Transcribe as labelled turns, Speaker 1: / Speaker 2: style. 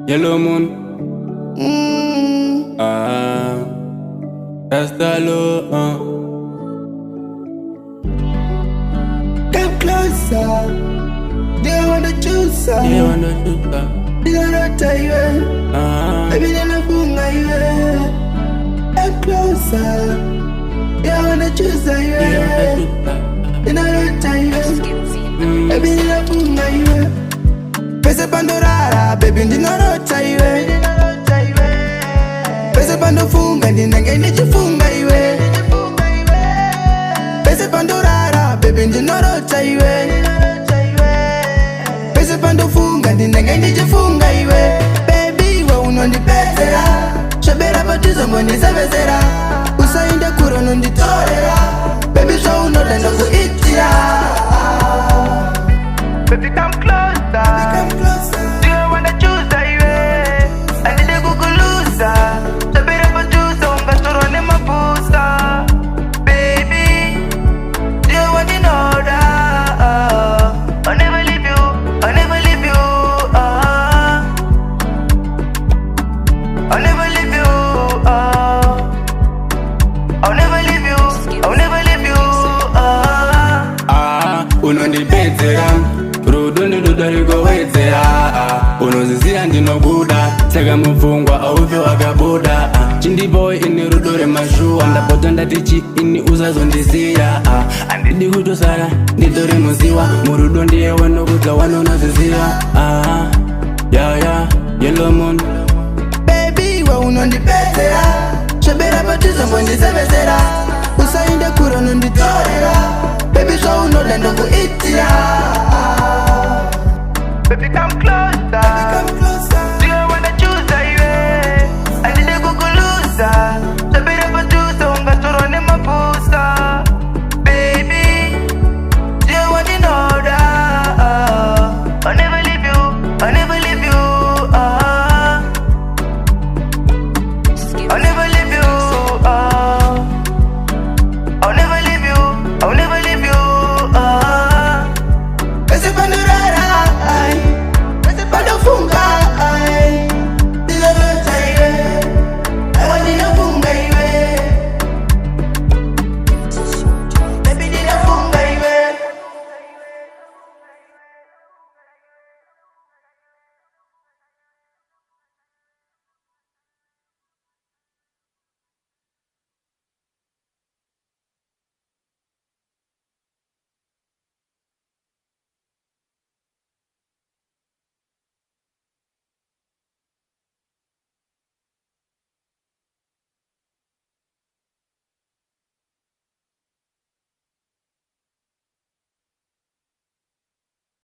Speaker 1: Yellow moon. Rasta Love Y.M.
Speaker 2: Come closer. They wanna choose her.
Speaker 1: They wanna shoot her.
Speaker 2: They don't tell you. Baby, Ndinofunga you. Come closer. They wanna choose her. They don't tell you. Baby, Ndinofunga you. Pese pandorara, baby, Ndinofunga you. Pese pandofunga, Ndinofunga you. Pese pandorara, baby, Ndinofunga you. Pese pandofunga, Ndinofunga you. Baby, we unondipezera. Shabera batizo mbonizabezera. Usainde kuro nonditorera. Baby, so unodenda kuitira. Baby, come closer. Do you wanna choose that you? I need a Google loser. Shabera batizo ungatorone mapusa. Baby, do you want to know that? I'll never leave you. I'll never leave you. I'll never leave you. I'll never leave you. I'll never leave you.
Speaker 1: Unondipezera. Rudundi rudarigo wezera. Unozizia ndinobuda. Sega mufungwa auve wakabuda. Chindi boy ini rudore mashua. Ndapota ndatichi ini uzazondizia. Andidi kutosara ndidore muziwa. Murudo ndiye wanokuza wanonazizia. Yeah, yellow moon.
Speaker 2: Baby, we unondipezera. Shabera batizo mbonizabezera.